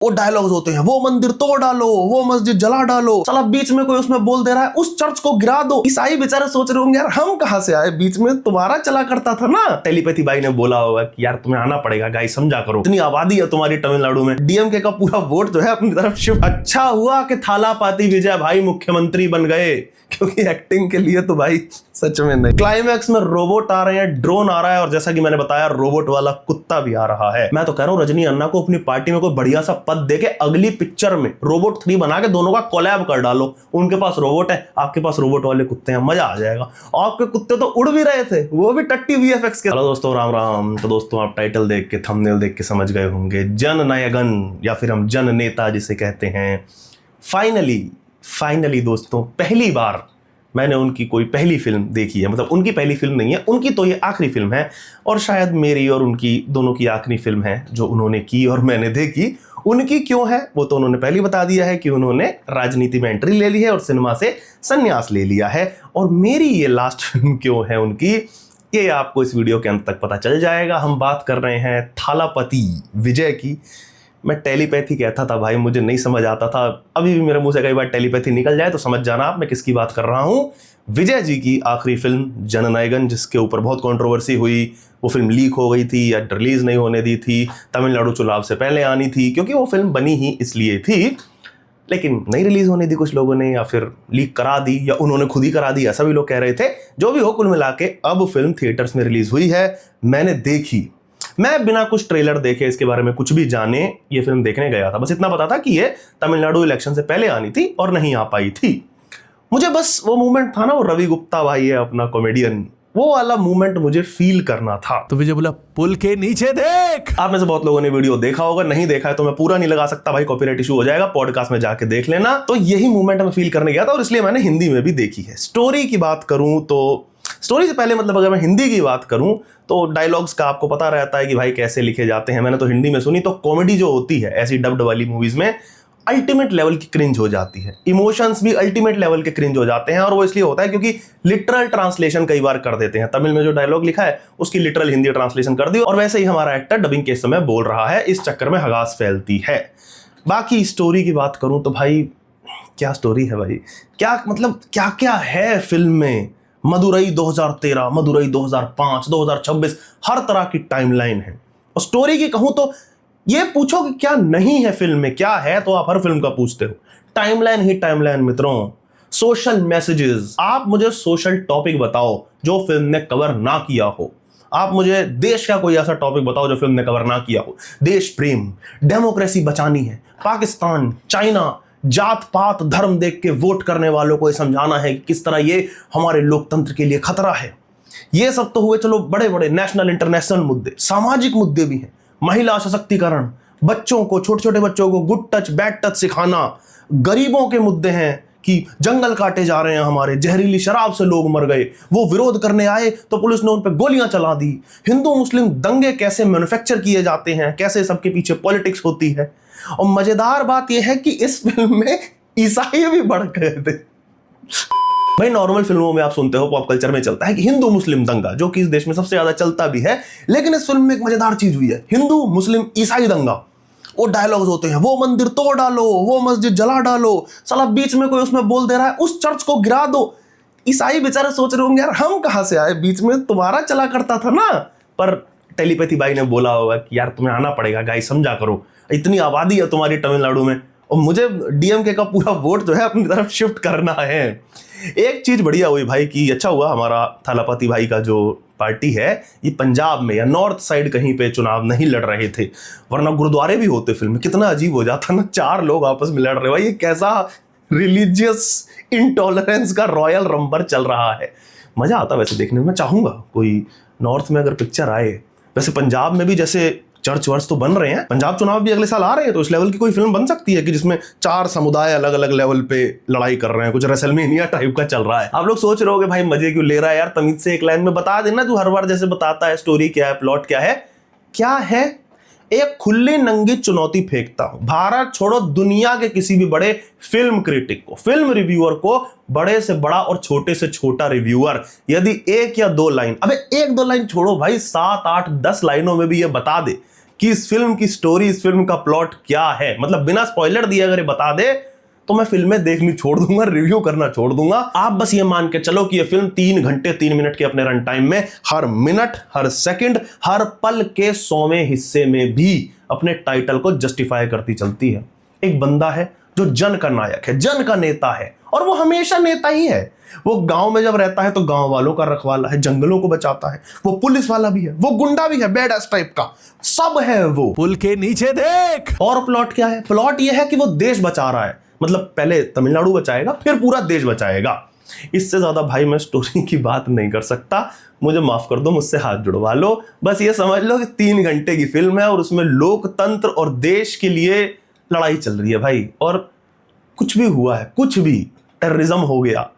वो डायलॉग्स होते हैं, वो मंदिर तोड़ डालो, वो मस्जिद जला डालो, साला बीच में कोई उसमें बोल दे रहा है उस चर्च को गिरा दो। ईसाई बेचारे सोच रहे होंगे यार हम कहां से आए, बीच में तुम्हारा चला करता था ना। टेलीपैथी भाई ने बोला होगा कि यार तुम्हें आना पड़ेगा गाइस, समझा करो, इतनी आबादी है तुम्हारी तमिलनाडु में, डीएमके का पूरा वोट जो है अपनी तरफ शिफ्ट। अच्छा हुआ कि थालापाती विजय भाई मुख्यमंत्री बन गए, क्योंकि एक्टिंग के लिए तो भाई सच में नहीं। क्लाइमैक्स में रोबोट आ रहे हैं, ड्रोन आ रहा है, और जैसा कि मैंने बताया रोबोट वाला कुत्ता भी आ रहा है। मैं तो कह रहा हूं रजनी अन्ना को अपनी पार्टी में कोई बढ़िया सा पद देके अगली पिक्चर में रोबोट 3 बना के दोनों का कोलैब कर डालो। उनके पास रोबोट है, आपके पास रोबोट वाले कुत्ते हैं, मजा आ जाएगा। आपके कुत्ते तो उड़ भी रहे थे, वो भी टट्टी वीएफएक्स के। हेलो दोस्तों, राम राम। तो दोस्तों आप टाइटल देख के, थंबनेल देख के समझ गए होंगे, जननायकन या फिर हम जन नेता जिसे कहते हैं, फाइनली दोस्तों पहली बार मैंने उनकी कोई पहली फिल्म देखी है। मतलब उनकी पहली फिल्म नहीं है, उनकी तो ये आखिरी फिल्म है, और शायद मेरी और उनकी दोनों की आखिरी फिल्म है जो उन्होंने की और मैंने देखी। उनकी क्यों है वो तो उन्होंने पहले बता दिया है कि उन्होंने राजनीति में एंट्री ले ली है और सिनेमा से संन्यास ले लिया है। और मेरी ये लास्ट फिल्म क्यों है उनकी, ये आपको इस वीडियो के अंत तक पता चल जाएगा। हम बात कर रहे हैं थालापति विजय की। मैं टेलीपैथी कहता था भाई, मुझे नहीं समझ आता था, अभी भी मेरे मुंह से कई बार टेलीपैथी निकल जाए तो समझ जाना आप मैं किसकी बात कर रहा हूं। विजय जी की आखिरी फिल्म जननायकन, जिसके ऊपर बहुत कंट्रोवर्सी हुई। वो फिल्म लीक हो गई थी या रिलीज नहीं होने दी थी, तमिलनाडु चुनाव से पहले आनी थी, क्योंकि वो फिल्म बनी ही इसलिए थी, लेकिन नहीं रिलीज होने दी कुछ लोगों ने, या फिर लीक करा दी, या उन्होंने खुद ही करा दी, ऐसा भी लोग कह रहे थे। जो भी हो, कुल मिला के अब फिल्म थिएटर्स में रिलीज हुई है, मैंने देखी। मैं बिना कुछ ट्रेलर देखे, इसके बारे में कुछ भी जाने ये फिल्म देखने गया था। बस इतना पता था कि ये तमिलनाडु इलेक्शन से पहले आनी थी और नहीं आ पाई थी। मुझे बस वो मूवमेंट था ना, वो रवि गुप्ता भाई है अपना कॉमेडियन, वो वाला मूवमेंट मुझे फील करना था। तो विजय बोला पुल के नीचे देख। आप में से बहुत लोगों ने वीडियो देखा होगा, नहीं देखा है तो मैं पूरा नहीं लगा सकता भाई, कॉपीराइट इशू हो जाएगा, पॉडकास्ट में जाके देख लेना। तो यही मूवमेंट मैं फील करने गया था और इसलिए मैंने हिंदी में भी देखी है। स्टोरी की बात करूं तो, स्टोरी से पहले मतलब अगर मैं हिंदी की बात करूं तो डायलॉग्स का आपको पता रहता है कि भाई कैसे लिखे जाते हैं। मैंने तो हिंदी में सुनी, तो कॉमेडी जो होती है ऐसी डब्ड वाली मूवीज में अल्टीमेट लेवल की क्रिंज हो जाती है, इमोशंस भी अल्टीमेट लेवल के क्रिंज हो जाते हैं। और वो इसलिए होता है क्योंकि लिटरल ट्रांसलेशन कई बार कर देते हैं। तमिल में जो डायलॉग लिखा है उसकी लिटरल हिंदी ट्रांसलेशन कर दी, और वैसे ही हमारा एक्टर डबिंग के समय बोल रहा है, इस चक्कर में हगास फैलती है। बाकी स्टोरी की बात करूं तो भाई क्या स्टोरी है भाई, क्या मतलब क्या क्या है फिल्म में। मदुरई 2013, मदुरई 2005, 2026, हर तरह की टाइमलाइन है। और स्टोरी की कहूं तो ये पूछो कि क्या नहीं है फिल्म में, क्या है तो आप हर फिल्म का पूछते हो। टाइमलाइन ही टाइमलाइन मित्रों, सोशल मैसेजेस। आप मुझे सोशल टॉपिक बताओ जो फिल्म ने कवर ना किया हो। आप मुझे देश का कोई ऐसा टॉपिक बताओ जो फिल्म ने कवर ना किया हो। देश प्रेम, डेमोक्रेसी बचानी है, पाकिस्तान, चाइना, जात पात धर्म देख के वोट करने वालों को ये समझाना है कि किस तरह ये हमारे लोकतंत्र के लिए खतरा है। ये सब तो हुए चलो बड़े बड़े नेशनल इंटरनेशनल मुद्दे। सामाजिक मुद्दे भी हैं, महिला सशक्तिकरण, बच्चों को, छोटे छोटे बच्चों को गुड टच बैड टच सिखाना। गरीबों के मुद्दे हैं कि जंगल काटे जा रहे हैं हमारे, जहरीली शराब से लोग मर गए, वो विरोध करने आए तो पुलिस ने उन पर गोलियां चला दी। हिंदू मुस्लिम दंगे कैसे मैन्युफैक्चर किए जाते हैं, कैसे सबके पीछे पॉलिटिक्स होती है। और मजेदार बात यह है कि इस फिल्म में ईसाई भी बढ़ गए थे। भाई नॉर्मल फिल्मों में आप सुनते हो, पॉप कल्चर में चलता है कि हिंदू मुस्लिम दंगा, जो कि इस देश में सबसे ज्यादा चलता भी है, लेकिन इस फिल्म में एक मजेदार चीज हुई है, हिंदू मुस्लिम ईसाई दंगा। वो डायलॉग्स होते हैं, वो मंदिर तोड़ डालो, वो मस्जिद जला डालो, साला बीच में कोई उसमें बोल दे रहा है उस चर्च को गिरा दो। ईसाई बेचारे सोच रहे होंगे यार हम कहां से आए, बीच में तुम्हारा चला करता था ना। पर टेलीपैथी भाई ने बोला होगा कि यार तुम्हें आना पड़ेगा गाइस, समझा करो, इतनी आबादी है तुम्हारी तमिलनाडु में, और मुझे डीएमके का पूरा वोट जो है अपनी तरफ शिफ्ट करना है। एक चीज बढ़िया हुई भाई कि अच्छा हुआ हमारा थालापति भाई का जो पार्टी है ये पंजाब में या नॉर्थ साइड कहीं पे चुनाव नहीं लड़ रहे थे, वरना गुरुद्वारे भी होते फिल्म में, कितना अजीब हो जाता ना, 4 लोग आपस में लड़ रहे। भाई ये कैसा रिलीजियस इंटॉलरेंस का रॉयल रंबर चल रहा है। मजा आता वैसे देखने में। मैं चाहूंगा कोई नॉर्थ में अगर पिक्चर आए, वैसे पंजाब में भी जैसे चर्च वर्च तो बन रहे हैं, पंजाब चुनाव भी अगले साल आ रहे हैं, तो इस लेवल की कोई फिल्म बन सकती है कि जिसमें 4 समुदाय अलग अलग लेवल पे लड़ाई कर रहे हैं, कुछ रेसलमेनिया टाइप का चल रहा है। आप लोग सोच रहे होगे भाई मजे क्यों ले रहा है यार, तमीज से एक लाइन में बता देना, तू हर बार जैसे बताता है स्टोरी क्या है, प्लॉट क्या है। क्या है, एक खुली नंगी चुनौती फेंकता हूं भारत छोड़ो दुनिया के किसी भी बड़े फिल्म क्रिटिक को, फिल्म रिव्यूअर को, बड़े से बड़ा और छोटे से छोटा रिव्यूअर, यदि 1 या 2 लाइन, अबे 1-2 लाइन छोड़ो भाई, 7, 8, 10 लाइनों में भी ये बता दे कि इस फिल्म की स्टोरी, इस फिल्म का प्लॉट क्या है। मतलब बिना स्पॉइलर दिए अगर ये बता दे तो मैं फिल्में देखनी छोड़ दूंगा, रिव्यू करना छोड़ दूंगा। आप बस ये मान के चलो कि ये फिल्म 3 घंटे 3 मिनट के अपने रन टाइम में हर मिनट, हर सेकंड, हर पल के 100वें हिस्से में भी अपने टाइटल को जस्टिफाई करती चलती है। एक बंदा है जो जन का नायक है, जन का नेता है, और वो हमेशा नेता ही है। वो गांव में जब रहता है तो गांव वालों का रखवाला है, जंगलों को बचाता है, वो पुलिस वाला भी है, वो गुंडा भी है, बैड एस टाइप का सब है वो। पुल के नीचे देख। और प्लॉट क्या है? प्लॉट ये है कि वो देश बचा रहा है। मतलब पहले तमिलनाडु बचाएगा, फिर पूरा देश बचाएगा। इससे ज्यादा भाई मैं स्टोरी की बात नहीं कर सकता, मुझे माफ कर दो, मुझसे हाथ जुड़वा लो। बस ये समझ लो कि 3 घंटे की फिल्म है और उसमें लोकतंत्र और देश के लिए लड़ाई चल रही है भाई। और कुछ भी हुआ है, कुछ भी, टेररिज्म हो गया,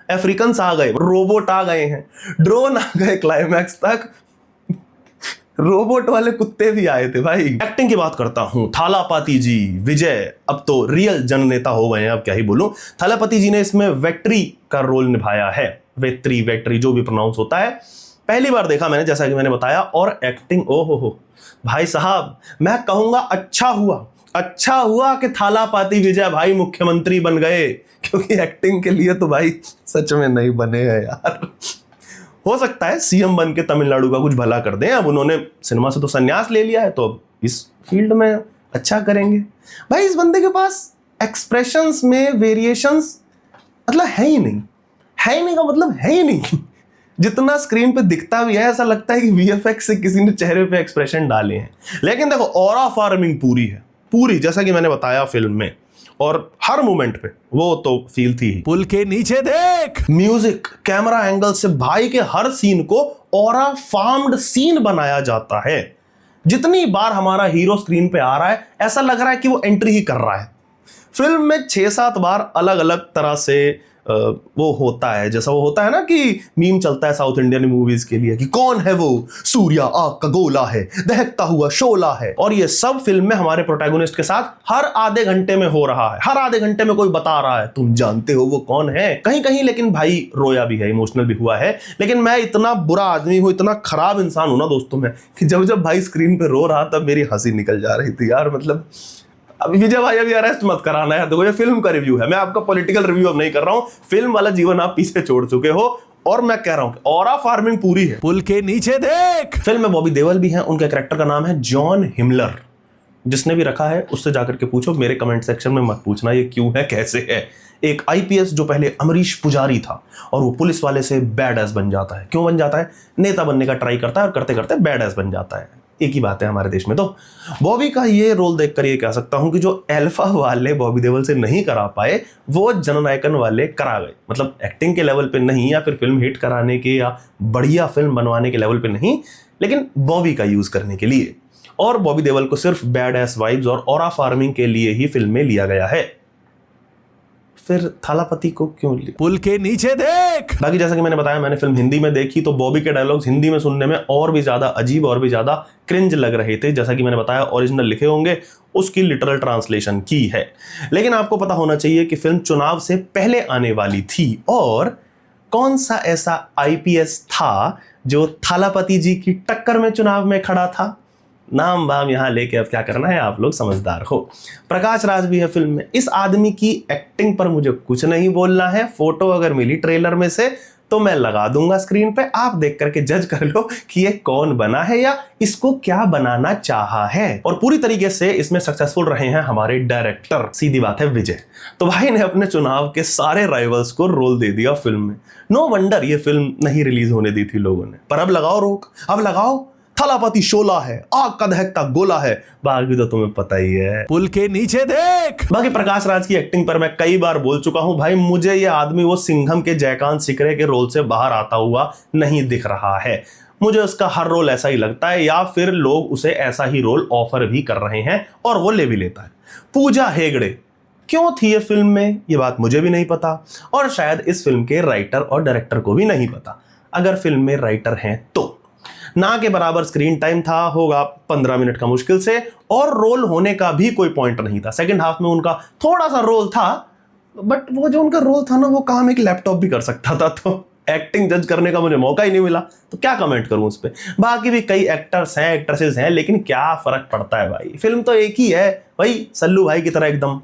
अफ्रीकन आ गए, रोबोट आ गए हैं, ड्रोन आ गए, क्लाइमैक्स तक रोबोट वाले कुत्ते भी आए थे भाई। एक्टिंग की बात करता हूं, थालापति जी, विजय अब तो रियल जननेता हो गए हैं, अब क्या ही बोलूं। थालापति जी ने इसमें वेट्री का रोल निभाया है, वेट्री जो भी प्रोनाउंस होता है। पहली बार देखा मैंने, जैसा कि मैंने बताया, और एक्टिंग ओ हो भाई साहब, मैं कहूंगा अच्छा हुआ कि थालापति विजय भाई मुख्यमंत्री बन गए, क्योंकि एक्टिंग के लिए तो भाई सच में नहीं बने हैं यार। हो सकता है सीएम बन के तमिलनाडु का कुछ भला कर दें। अब उन्होंने सिनेमा से तो संन्यास ले लिया है, तो अब इस फील्ड में अच्छा करेंगे। भाई इस बंदे के पास एक्सप्रेशंस में वेरिएशंस मतलब है ही नहीं का मतलब है ही नहीं। जितना स्क्रीन पे दिखता भी है, ऐसा लगता है कि वीएफएक्स से किसी ने चेहरे पे एक्सप्रेशन डाले हैं। लेकिन देखो, ऑरा फार्मिंग पूरी है, पूरी, जैसा कि मैंने बताया फिल्म में, और हर मोमेंट पे वो तो फील थी ही। पुल के नीचे देख। म्यूजिक, कैमरा एंगल से भाई के हर सीन को ऑरा फार्म्ड सीन बनाया जाता है। जितनी बार हमारा हीरो स्क्रीन पे आ रहा है, ऐसा लग रहा है कि वो एंट्री ही कर रहा है। फिल्म में 6-7 बार अलग अलग तरह से वो होता है, जैसा वो होता है ना कि मीम चलता है साउथ इंडियन मूवीज के लिए कि कौन है वो, सूर्या आग का गोला है, दहकता हुआ शोला है। और ये सब फिल्म में हमारे प्रोटैगनिस्ट के साथ हर आधे घंटे में हो रहा है। हर आधे घंटे में कोई बता रहा है, तुम जानते हो वो कौन है। कहीं कहीं लेकिन भाई रोया भी है, इमोशनल भी हुआ है। लेकिन मैं इतना बुरा आदमी हूं, इतना खराब इंसान हूं ना दोस्तों में, कि जब जब भाई स्क्रीन पे रो रहा तब मेरी हंसी निकल जा रही थी यार। मतलब अभी विजय भाई अभी अरेस्ट मत कराना है, देखो ये फिल्म का रिव्यू है, मैं आपका पॉलिटिकल रिव्यू अब नहीं कर रहा हूं। फिल्म वाला जीवन आप पीछे छोड़ चुके हो, और मैं कह रहा हूं कि ऑरा फार्मिंग पूरी है। पुल के नीचे देख। फिल्म में बॉबी देओल भी हैं, उनके कैरेक्टर का नाम है जॉन हिमलर। जिसने भी रखा है उससे जाकर के पूछो, मेरे कमेंट सेक्शन में मत पूछना ये क्यों है कैसे है। एक आईपीएस जो पहले अमरीश पुजारी था, और वो पुलिस वाले से बैड एस बन जाता है। क्यों बन जाता है? नेता बनने का ट्राई करता है और करते करते बैड एस बन जाता है। एक ही बात है हमारे देश में। तो बॉबी का ये रोल देखकर ये कह सकता हूं कि जो अल्फा वाले बॉबी देओल से नहीं करा पाए, वो जननायकन वाले करा गए। मतलब एक्टिंग के लेवल पे नहीं, या फिर फिल्म हिट कराने के या बढ़िया फिल्म बनवाने के लेवल पे नहीं, लेकिन बॉबी का यूज करने के लिए। और बॉबी देओल को सिर्फ बैड एस वाइब्स और ऑरा फार्मिंग के लिए ही फिल्म में लिया गया है। फिर थालापति को क्यों लिया? पुल के नीचे देख। बाकी जैसा कि मैंने बताया, मैंने फिल्म हिंदी में देखी, तो बॉबी के डायलॉग्स हिंदी में सुनने में और भी ज्यादा अजीब और भी ज्यादा क्रिंज लग रहे थे। जैसा कि मैंने बताया, ओरिजिनल लिखे होंगे, उसकी लिटरल ट्रांसलेशन की है। लेकिन आपको पता होना चाहिए कि फिल्म चुनाव से पहले आने वाली थी, और कौन सा ऐसा आईपीएस था जो थालापति जी की टक्कर में चुनाव में खड़ा था? नाम बाम यहां लेके अब क्या करना है, आप लोग समझदार हो। प्रकाश राज भी है फिल्म में। इस आदमी की एक्टिंग पर मुझे कुछ नहीं बोलना है। फोटो अगर मिली ट्रेलर में से तो मैं लगा दूंगा स्क्रीन पे, आप देख करके जज कर लो कि ये कौन बना है या इसको क्या बनाना चाहा है। और पूरी तरीके से इसमें सक्सेसफुल रहे हैं हमारे डायरेक्टर, सीधी बात है विजय। तो भाई ने अपने चुनाव के सारे राइवल्स को रोल दे दिया फिल्म में। नो वंडर ये फिल्म नहीं रिलीज होने दी थी लोगों ने। पर अब लगाओ रोक, अब लगाओ, थालापति शोला है, आग का दहकता गोला है, बाकी तो तुम्हें पता ही है। पुल के नीचे देख। बाकी प्रकाश राज की एक्टिंग पर मैं कई बार बोल चुका हूं भाई, मुझे ये आदमी वो सिंघम के जयकांत सिकरे के रोल से बाहर आता हुआ नहीं दिख रहा है। मुझे उसका हर रोल ऐसा ही लगता है, या फिर लोग उसे ऐसा ही रोल ऑफर भी कर रहे हैं और वो ले भी लेता है। पूजा हेगड़े क्यों थी ये फिल्म में, ये बात मुझे भी नहीं पता, और शायद इस फिल्म के राइटर और डायरेक्टर को भी नहीं पता। अगर फिल्म में राइटर हैं तो ना के बराबर स्क्रीन टाइम था, होगा 15 मिनट का मुश्किल से, और रोल होने का भी कोई पॉइंट नहीं था। सेकंड हाफ में उनका थोड़ा सा रोल था, बट वो जो उनका रोल था ना, वो काम एक लैपटॉप भी कर सकता था। तो एक्टिंग जज करने का मुझे मौका ही नहीं मिला, तो क्या कमेंट करूं उस पर। बाकी भी कई एक्टर्स हैं, एक्ट्रेसेस हैं, लेकिन क्या फर्क पड़ता है भाई, फिल्म तो एक ही है भाई, सल्लू भाई की तरह एकदम।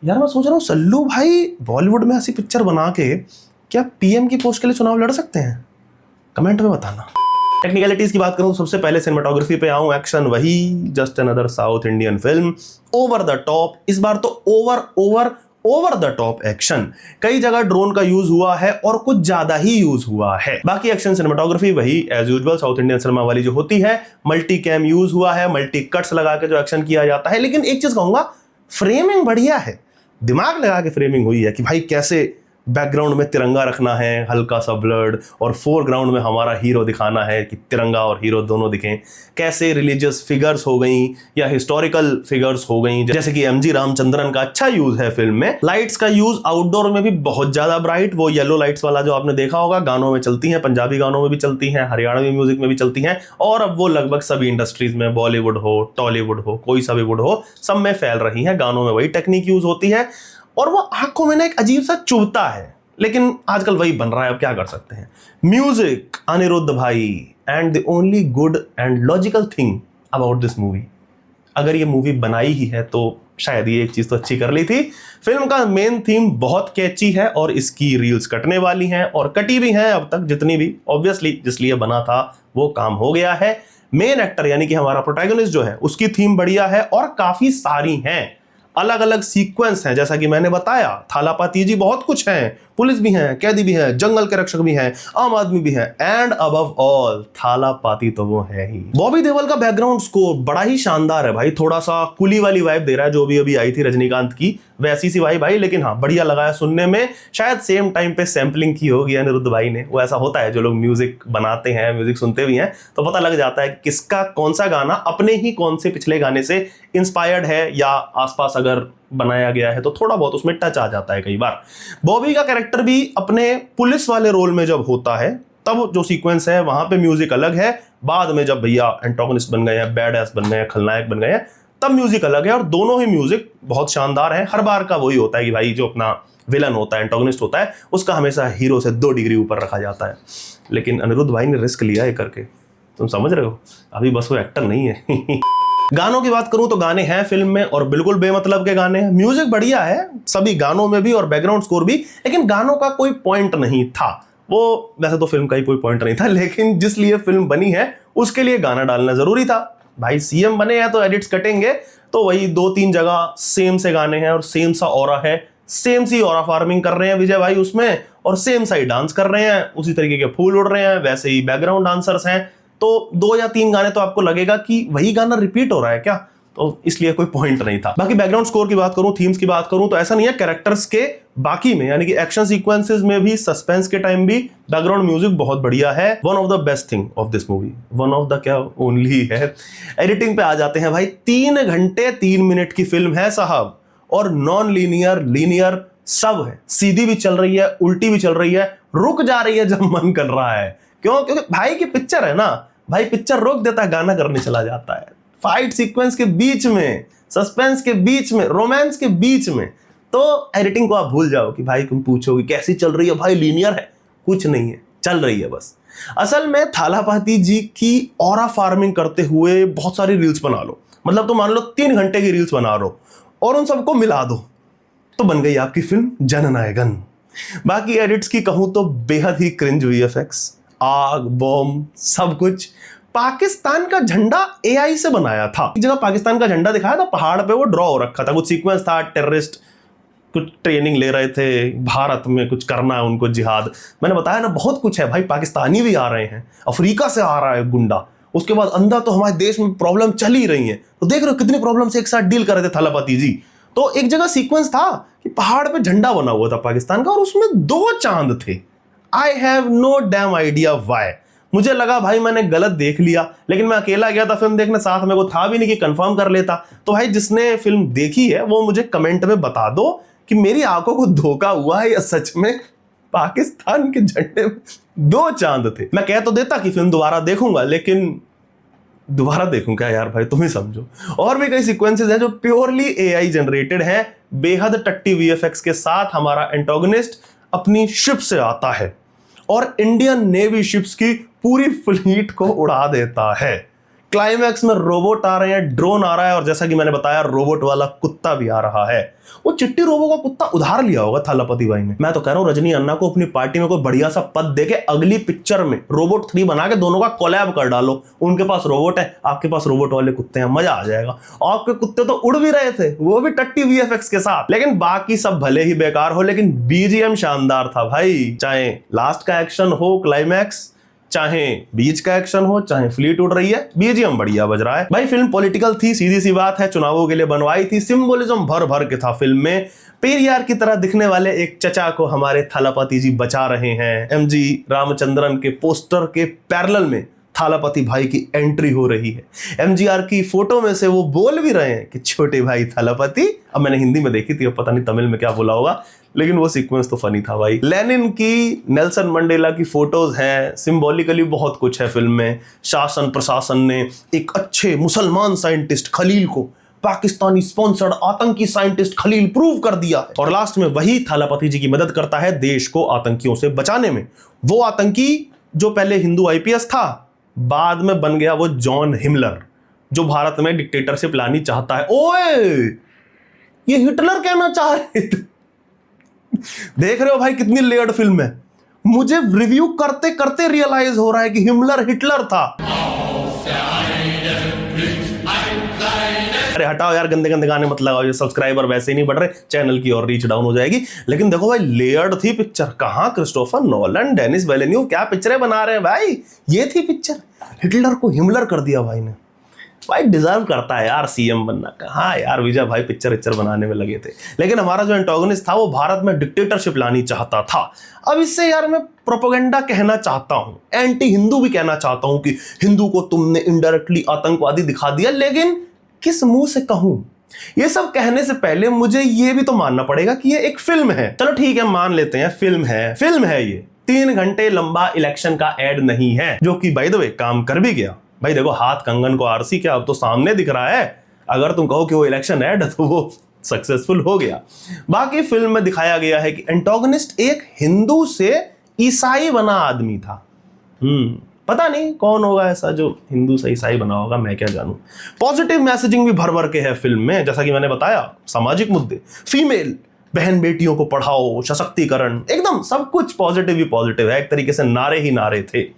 यार मैं सोच रहा हूँ सल्लू भाई बॉलीवुड में ऐसी पिक्चर बना के क्या पीएम की पोस्ट के लिए चुनाव लड़ सकते हैं? कमेंट में बताना। टेक्निकलिटीज की बात करूं, सबसे पहले सिनेमाटोग्राफी पे आऊं, एक्शन वही, just another south Indian film, over the top. इस बार तो ओवर द टॉप एक्शन, कई जगह ड्रोन का यूज हुआ है और कुछ ज्यादा ही यूज हुआ है। बाकी एक्शन सिनेमाटोग्राफी वही as usual south Indian cinema वाली जो होती है, मल्टी कैम यूज हुआ है, मल्टी कट्स लगा के जो एक्शन किया जाता है। लेकिन एक चीज कहूंगा, फ्रेमिंग बढ़िया है, दिमाग लगा के फ्रेमिंग हुई है कि भाई कैसे बैकग्राउंड में तिरंगा रखना है, हल्का सा ब्लर्ड, और फोरग्राउंड में हमारा हीरो दिखाना है कि तिरंगा और हीरो दोनों दिखें। कैसे रिलीजियस फिगर्स हो गई या हिस्टोरिकल फिगर्स हो गई, जैसे कि एमजी रामचंद्रन का अच्छा यूज है फिल्म में। लाइट्स का यूज आउटडोर में भी बहुत ज्यादा ब्राइट, वो येलो लाइट्स वाला जो आपने देखा होगा, गानों में चलती हैं, पंजाबी गानों में भी चलती हैं, हरियाणवी म्यूजिक में भी चलती हैं, और अब वो लगभग सभी इंडस्ट्रीज में, बॉलीवुड हो, टॉलीवुड हो, कोई सा भी वुड हो, सब में फैल रही है। गानों में वही टेक्निक यूज होती है और वो आंखों में ना एक अजीब सा चुभता है, लेकिन आजकल वही बन रहा है, अब क्या कर सकते हैं। म्यूजिक अनिरुद्ध भाई, and the only good and logical thing about this movie, अगर ये मूवी बनाई ही है तो शायद ये एक चीज तो अच्छी कर ली थी। फिल्म का मेन थीम बहुत कैची है और इसकी रील्स कटने वाली हैं और कटी भी हैं अब तक जितनी भी, ऑब्वियसली जिसलिए बना था वो काम हो गया है। मेन एक्टर यानी कि हमारा प्रोटैगनिस्ट जो है, उसकी थीम बढ़िया है और काफी सारी हैं, अलग अलग सीक्वेंस हैं, जैसा कि मैंने बताया। थालापति जी बहुत कुछ हैं, पुलिस भी हैं, कैदी भी हैं, जंगल के रक्षक भी हैं, आम आदमी भी हैं, एंड अबव ऑल थालापति तो वो है ही। बॉबी देओल का बैकग्राउंड स्कोर बड़ा ही शानदार है भाई, थोड़ा सा कुली वाली वाइब दे रहा है, जो भी अभी आई थी रजनीकांत की वैसी सी वाइब भाई, लेकिन हाँ बढ़िया लगा है सुनने में। शायद सेम टाइम पे सैम्पलिंग की होगी अनिरुद्ध भाई ने, वो ऐसा होता है जो लोग म्यूजिक बनाते हैं, म्यूजिक सुनते भी हैं, तो पता लग जाता है कि किसका कौन सा गाना अपने ही कौन से पिछले गाने से इंस्पायर्ड है या आसपास अगर बनाया गया है तो थोड़ा बहुत उसमें टच आ जाता है कई बार। बॉबी का कैरेक्टर भी अपने पुलिस वाले रोल में जब होता है तब जो सीक्वेंस है वहां पे म्यूजिक अलग है, बाद में जब भैया एंटागोनिस्ट बन गए हैं, बैड एस बन गए हैं, खलनायक बन गए हैं, तब म्यूजिक अलग है, और दोनों ही म्यूजिक बहुत शानदार है। हर बार का वही होता है कि भाई जो अपना विलन होता है, एंटागोनिस्ट होता है, उसका हमेशा हीरो से 2 डिग्री ऊपर रखा जाता है। लेकिन अनिरुद्ध भाई ने रिस्क लिया है करके, तुम समझ रहे हो, अभी बस वो एक्टर नहीं है। गानों की बात करूं तो गाने हैं फिल्म में और बिल्कुल बेमतलब के गाने हैं। म्यूजिक बढ़िया है सभी गानों में भी और बैकग्राउंड स्कोर भी, लेकिन गानों का कोई पॉइंट नहीं था। वो वैसे तो फिल्म का ही कोई पॉइंट नहीं था, लेकिन जिस लिए फिल्म बनी है उसके लिए गाना डालना जरूरी था। भाई सीएम बने हैं तो एडिट्स कटेंगे, तो वही 2-3 जगह सेम से गाने हैं और सेम सा ऑरा है, सेम सी ऑरा फार्मिंग कर रहे हैं विजय भाई उसमें, और सेम सा ही डांस कर रहे हैं, उसी तरीके के फूल उड़ रहे हैं, वैसे ही बैकग्राउंड डांसर्स हैं। तो 2 या 3 गाने तो आपको लगेगा कि वही गाना रिपीट हो रहा है क्या, तो इसलिए कोई पॉइंट नहीं था। बाकी बैकग्राउंड स्कोर की बात करूं, थीम्स की बात करूं, तो ऐसा नहीं है, कैरेक्टर्स के बाकी में यानी कि एक्शन सीक्वेंसेस में भी, सस्पेंस के टाइम भी बैकग्राउंड म्यूजिक बहुत बढ़िया है। One of the best thing of this movie, one of the क्या ओनली है। एडिटिंग पे आ जाते हैं भाई, 3 घंटे 3 मिनट की फिल्म है साहब, और नॉन लीनियर लीनियर सब है, सीधी भी चल रही है, उल्टी भी चल रही है, रुक जा रही है जब मन कर रहा है। क्यों? क्योंकि भाई की पिक्चर है ना भाई, पिक्चर रोक देता है, गाना करने चला जाता है, फाइट सीक्वेंस के बीच में, सस्पेंस के बीच में, रोमांस के बीच में। तो एडिटिंग को आप भूल जाओ कि भाई तुम पूछोगे कैसी चल रही है, भाई लीनियर है, कुछ नहीं है, चल रही है बस। असल में थालापति जी की ऑरा फार्मिंग करते हुए बहुत सारी रील्स बना लो, मतलब तो मान लो 3 घंटे की रील्स बना लो और उन सबको मिला दो, तो बन गई आपकी फिल्म जननायकन। बाकी एडिट्स की कहूं तो बेहद ही क्रिंज वीएफएक्स, आग बॉम्ब सब कुछ। पाकिस्तान का झंडा एआई से बनाया था, एक जगह पाकिस्तान का झंडा दिखाया था, पहाड़ पे वो ड्रॉ हो रखा था, कुछ सीक्वेंस था, टेररिस्ट कुछ ट्रेनिंग ले रहे थे, भारत में कुछ करना है उनको, जिहाद, मैंने बताया ना बहुत कुछ है भाई। पाकिस्तानी भी आ रहे हैं, अफ्रीका से आ रहा है गुंडा, उसके बाद अंदर तो हमारे देश में प्रॉब्लम चल ही रही है, तो देख रहे हो कितनी प्रॉब्लम से एक साथ डील कर रहे थे थालापति जी। तो एक जगह सीक्वेंस था कि पहाड़ पे झंडा बना हुआ था पाकिस्तान का और उसमें 2 चांद थे। I have no damn idea why, मुझे लगा भाई मैंने गलत देख लिया, लेकिन मैं अकेला गया था फिल्म देखने, साथ में को था भी नहीं कि कंफर्म कर लेता। तो भाई जिसने फिल्म देखी है वो मुझे कमेंट में बता दो कि मेरी आंखों को धोखा हुआ है या सच में पाकिस्तान के झंडे में 2 चांद थे। मैं कह तो देता कि फिल्म दोबारा देखूंगा, लेकिन दोबारा देखूं क्या यार भाई, तुम ही समझो। और भी कई सीक्वेंसेस हैं जो प्योरली एआई जनरेटेड हैं, बेहद टट्टी वीएफएक्स के साथ हमारा एंटागोनिस्ट अपनी शिप से आता है और इंडियन नेवी शिप्स की पूरी फ्लीट को उड़ा देता है। क्लाइमैक्स में रोबोट आ रहे हैं, ड्रोन आ रहा है, और जैसा कि मैंने बताया रोबोट वाला कुत्ता भी आ रहा है। वो चिट्टी रोबो का कुत्ता उधार लिया होगा थालापति भाई ने। मैं तो कह रहा हूं रजनी अन्ना को अपनी पार्टी में कोई बढ़िया सा पद देके अगली पिक्चर में रोबोट 3 बना के दोनों का कोलैब कर डालो। उनके पास रोबोट है, आपके पास रोबोट वाले कुत्ते हैं, मजा आ जाएगा। आपके कुत्ते तो उड़ भी रहे थे, वो भी टट्टी वीएफएक्स के साथ। लेकिन बाकी सब भले ही बेकार हो, लेकिन बीजीएम शानदार था भाई। चाहे लास्ट का एक्शन हो, क्लाइमैक्स, चाहे बीच का एक्शन हो, चाहे फ्लीट उड़ रही है, बीजीएम बढ़िया बज रहा है भाई। फिल्म पॉलिटिकल थी, सीधी सी बात है, चुनावों के लिए बनवाई थी। सिंबोलिज्म भर भर के था फिल्म में। पेरियार की तरह दिखने वाले एक चचा को हमारे थालापति जी बचा रहे हैं। एमजी रामचंद्रन के पोस्टर के पैरेलल में थालापति भाई की एंट्री हो रही है। एमजीआर की फोटो में से वो बोल भी रहे हैं कि छोटे भाई थालापति। अब मैंने हिंदी में देखी थी, अब पता नहीं तमिल में क्या बोला होगा, लेकिन वो सीक्वेंस तो फनी था भाई। लेनिन की, नेल्सन मंडेला की फोटोज हैं, सिंबॉलिकली बहुत कुछ है फिल्म में। शासन प्रशासन ने एक अच्छे मुसलमान साइंटिस्ट खलील को पाकिस्तानी स्पॉन्सर्ड आतंकी साइंटिस्ट खलील प्रूव कर दिया है। और लास्ट में वही थालापति जी की मदद करता है देश को आतंकियों से बचाने में। वो आतंकी जो पहले हिंदू आईपीएस था, बाद में बन गया वो जॉन हिमलर, जो भारत में डिक्टेटरशिप लानी चाहता है। ओए, ये हिटलर कहना चाह रहे थे। देख रहे हो भाई कितनी लेयर्ड फिल्म है। मुझे रिव्यू करते करते रियलाइज हो रहा है कि हिमलर हिटलर था। अरे हटाओ यार, गंदे गंदे गाने मत लगाओ, ये सब्सक्राइबर वैसे ही नहीं बढ़ रहे, चैनल की और रीच डाउन हो जाएगी। लेकिन देखो भाई, लेयर्ड थी पिक्चर। कहां क्रिस्टोफर नोलन, डेनिस विलेन्यूव क्या पिक्चरें बना रहे हैं भाई। ये थी पिक्चर, हिटलर को हिमलर कर दिया भाई ने। भाई डिजर्व करता है यार सीएम बनना का। हाँ यार, विजय भाई पिक्चर बनाने में लगे थे, लेकिन हमारा जो एंटागोनिस्ट था वो भारत में डिक्टेटरशिप लानी चाहता था। अब इससे यार मैं प्रोपेगेंडा कहना चाहता हूं, एंटी हिंदू भी कहना चाहता हूं कि हिंदू को तुमने इनडायरेक्टली आतंकवादी दिखा दिया। लेकिन किस मुंह से कहूं? ये सब कहने से पहले मुझे ये भी तो मानना पड़ेगा कि ये एक फिल्म है। चलो ठीक है, मान लेते हैं फिल्म है ये 3 घंटे लंबा इलेक्शन का एड नहीं है, जो कि बाय द वे काम कर भी गया। भाई देखो, हाथ कंगन को आरसी क्या, अब तो सामने दिख रहा है। अगर तुम कहो कि वो इलेक्शन एड तो वो सक्सेसफुल हो गया। बाकी फिल्म में दिखाया गया है कि एंटागोनिस्ट एक हिंदू से ईसाई बना आदमी था। पता नहीं कौन होगा ऐसा जो हिंदू से ईसाई बना होगा, मैं क्या जानूं। पॉजिटिव मैसेजिंग भी भर भर के है फिल्म में, जैसा कि मैंने बताया, सामाजिक मुद्दे, फीमेल बहन बेटियों को पढ़ाओ, सशक्तिकरण, एकदम सब कुछ पॉजिटिव ही पॉजिटिव है। एक तरीके से नारे ही नारे थे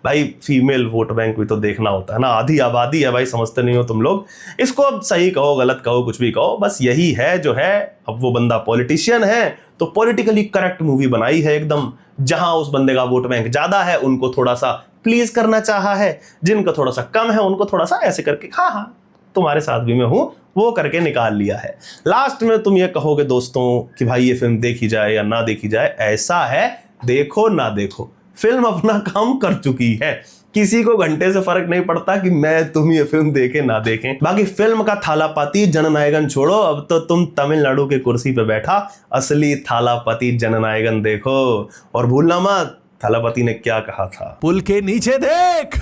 भाई। फीमेल वोट बैंक भी तो देखना होता है ना, आधी आबादी है भाई, समझते नहीं हो तुम लोग। इसको अब सही कहो, गलत कहो, कुछ भी कहो, बस यही है जो है। अब वो बंदा पॉलिटिशियन है तो पॉलिटिकली करेक्ट मूवी बनाई है एकदम। जहां उस बंदे का वोट बैंक ज्यादा है उनको थोड़ा सा प्लीज करना चाहा है, जिनको थोड़ा सा कम है उनको थोड़ा सा ऐसे करके हाँ तुम्हारे साथ भी मैं हूं, वो करके निकाल लिया है। लास्ट में तुम ये कहोगे दोस्तों कि भाई ये फिल्म देखी जाए या ना देखी जाए। ऐसा है, देखो ना देखो, फिल्म अपना काम कर चुकी है। किसी को घंटे से फर्क नहीं पड़ता कि मैं तुम ये फिल्म देखें ना देखें। बाकी फिल्म का थालापति जननायकन छोड़ो, अब तो तुम तमिलनाडु के कुर्सी पे बैठा असली थालापति जननायकन देखो। और भूलना मत थालापति ने क्या कहा था। पुल के नीचे देख।